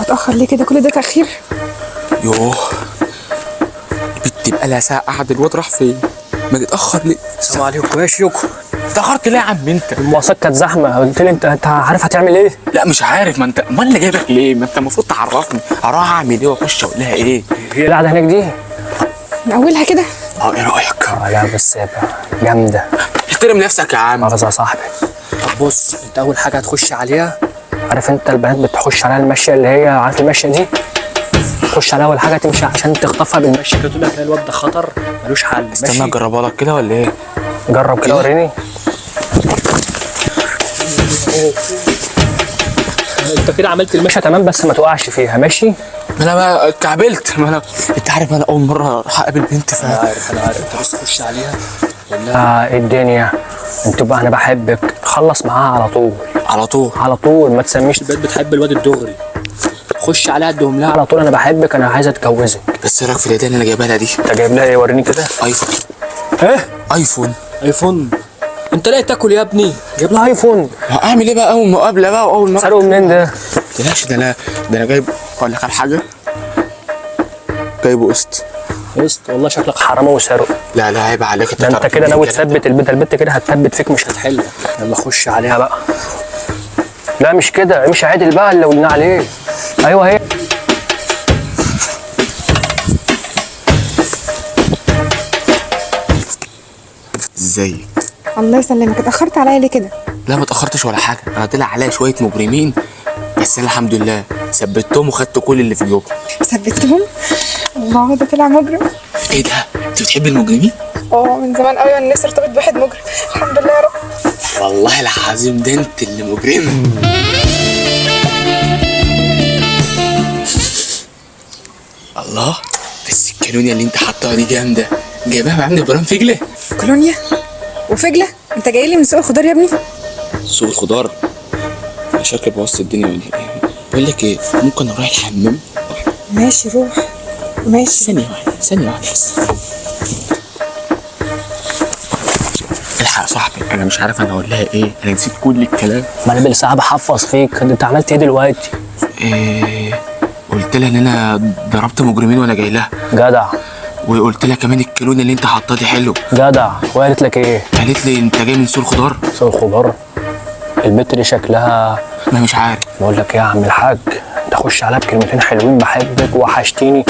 هتأخر ليه كده؟ كل ده تأخير؟ يوه بنتي بقالها ساعة قاعدة، الواد راح فين؟ ما تتأخر ليه؟ السلام عليكم يا شيوكو. اتأخرت ليه يا عم انت؟ المواصلات كانت زحمة، قلت لي انت عارف هتعمل ايه؟ لا مش عارف، ما انت امال اللي جايبك ليه؟ ما انت المفروض تعرفني اروح اعمل ايه واخش اقول لها ايه؟ هي اللي قاعدة هناك دي؟ من أولها كده؟ ايه رأيك؟ لا بس جامدة. احترم نفسك يا عم. مؤاخذة يا صاحبي. طب بص، انت أول حاجة هتخش عليها، عارف انت البنات بتخش عليها المشية اللي هي عارف المشية دي؟ تخش عليها أول حاجة تمشي عشان تخطفها بالمشية كده، تقول لك الواد ده خطر ملوش حل. استنى اجربها لك كده ولا ايه؟ جرب كده وريني. انت كده عملت المشية تمام، بس ما تقعش فيها ماشي؟ ما انا بقى اتكعبلت، ما انا انت عارف انا اول مرة اروح اقابل بنت انا عارف انت بس تخش عليها قول لها ايه الدنيا؟ انت بقى انا بحبك، خلص معاها على طول. على طول على طول، ما تسميش البنت بتحب الواد الدغري. خش عليها ادهم لها على طول انا بحبك، انا عايز اتجوزك. بس ايه رايك في الهديه اللي انا جايبها لها دي؟ انت جايب لها ايه؟ وريني كده. ايفون. ايه؟ ايفون؟ انت لاقي تاكل يا ابني؟ جايب لها ايفون. اعمل ايه بقى اول مقابله بقى واول مره؟ سرقوا منين ده؟ تلاش ده انا جايب، اقول لك على حاجه، جايبه قسط. قسط؟ والله شكلك حرامي وسرق. لا عيب عليك. ده انت كده ناوي تثبت البنت كده هتثبت فيك مش هتحلك. يلا خش عليها بقى. لا مش كده، امشي عدل بقى اللي قلنا عليه. ايوه هي. ازيك؟ الله يسلمك، اتأخرت عليا ليه كده؟ لا ما اتاخرتش ولا حاجه، انا طلع عليا شويه مجرمين بس انا الحمد لله ثبتهم وخدت كل اللي في جيوبهم. ثبتهم؟ الله، ده طلع مجرم. ايه ده؟ انت بتحبي المجرمين؟ من زمان قوي انا نفسي ارتبط بواحد مجرم. الحمد لله يا رب. والله العظيم ده انت اللي مجرمه. الله، بس الكالونيا اللي انت حاطاها دي جامده، جايباها من عند ابراهيم فجله. كولونيا وفجله؟ انت جاي لي من سوق الخضار يا ابني؟ سوق الخضار؟ انا شكلي بوظت الدنيا ولا ايه؟ بقول لك ايه، ممكن اروح الحمام؟ ماشي روح. ماشي. ثانيه واحده بس. الحق يا صاحبي، انا مش عارف انا اقول لها ايه، انا نسيت كل الكلام. ما انا بالساعه بحفظ فيك، انت عملت ايه دلوقتي؟ قلت لها ان انا ضربت مجرمين وانا جاي لها. جدع. وقلت لها كمان الكالون اللي انت حاطاه دي حلو. جدع. وقالت لك ايه؟ قالت لي انت جاي من سوق الخضار. سوق الخضار؟ البت دي شكلها، انا مش عارف. بقول لك ايه يا عم الحاج، انت خش عليها بكلمتين حلوين، بحبك وحشتيني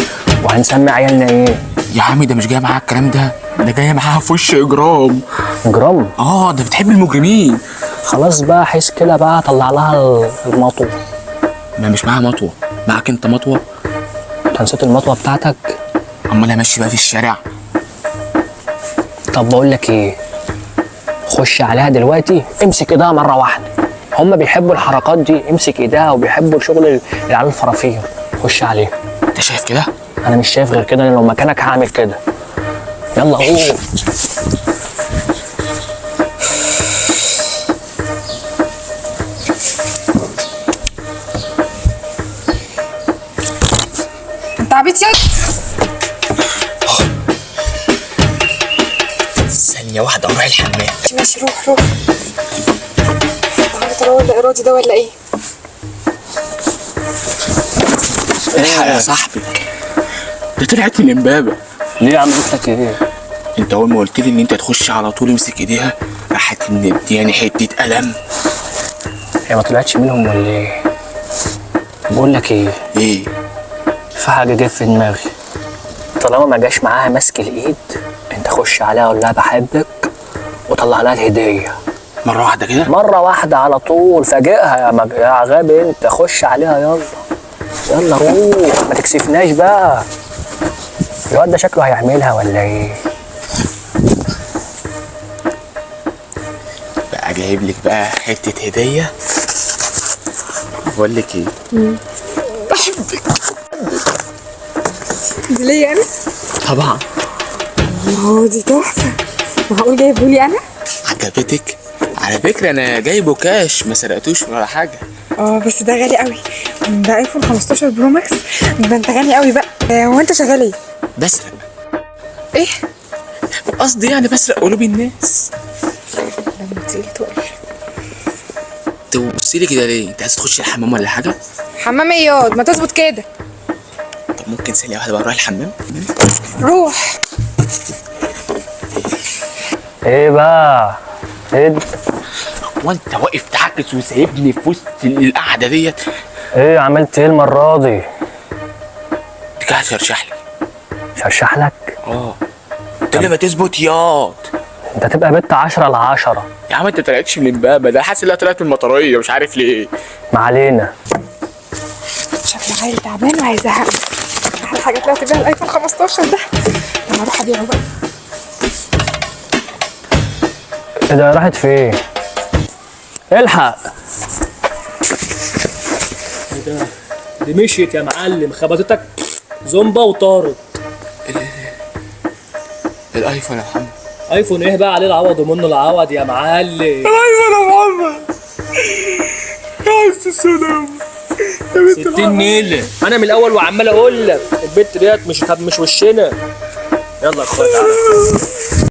وهنسمي عيالنا ايه. يا عم ده مش جاي معاها الكلام ده جايه معاها في وش اجرام. اجرام؟ ده بتحب المجرمين. خلاص بقى حس كده بقى، طلع لها المطوه. ما مش معاها مطوه، معاك انت مطوه. انت نسيت المطوه بتاعتك؟ امال امشي بقى في الشارع؟ طب بقول لك ايه، خش عليها دلوقتي، امسك ايدها مره واحده، هم بيحبوا الحركات دي، امسك ايدها وبيحبوا شغل العيال الفرافير. خش عليها. انت شايف كده؟ انا مش شايف غير كده، انا لو مكانك هعمل كده. يلا قوم. انت عبيط ياض. ثانيه واحده اروح الحمام. ماشي روح. عارف ولا ارادي ده ولا ايه؟ الحق يا صاحبي، ده طلعت من امبابه. ليه عملت لك ايه؟ انت اول ما قلت لي ان انت تخش على طول امسك ايديها، راحت مدياني حته قلم. هي ما طلعتش منهم ولا ايه؟ بقول لك ايه؟ ايه؟ في حاجه جت في دماغي، طالما ما جاش معاها ماسك الايد، انت خش عليها قول لها بحبك وطلع لها الهديه مره واحده كده؟ مره واحده على طول، فاجئها يا غبي انت. خش عليها يلا روح، ما تكسفناش بقى. الواد ده شكله هيعملها ولا ايه؟ بقى جايب لك بقى حته هديه. بقول لك ايه؟ بحبك. دي ليا انا؟ طبعا. الله دي تحفه. معقول جايبهولي انا؟ عجبتك؟ على فكره انا جايبه كاش، ما سرقتوش ولا حاجه. بس ده غالي قوي، ده ايفون 15 برو ماكس. ده انت غالي قوي بقى. هو انت شغال ايه؟ بسرق. ايه؟ قصدي يعني بسرق قلوب الناس. لما تيجي تقول. تبصي لي كده ليه؟ انت عايز تخش الحمام ولا حاجه؟ حمام اياد ما تظبط كده. طب ممكن ثانيه واحده بقى اروح الحمام؟ روح. ايه بقى؟ ايه وانت واقف تعكس وسايبني في وسط القعده ديت؟ ايه عملت ايه المره دي؟ انت قاعد ترشح لي. شرشح لك؟ قلت لي ما تظبط ياض. انت تبقى بنت 10/10. يا عم انت طلعتش من امبابه، ده حاسس انها طلعت من المطريه مش عارف ليه. ما علينا. شكله عيل تعبان وهيزهقني. احلى حاجه طلعت بيها الايفون 15 ده. انا اروح ابيعه بقى. ايه ده راحت فين؟ الحق. ايه ده؟ دي مشيت يا معلم، خبطتك زومبا وطارت. الايفون يا محمد. ايفون ايه بقى عليه العوض ومنه العوض يا معلم؟ الايفون يا محمد. يا عز السلام. 60 نيله. انا من الاول وعمال اقول لك البت ديت مش وشنا. يلا يا اخويا تعالى.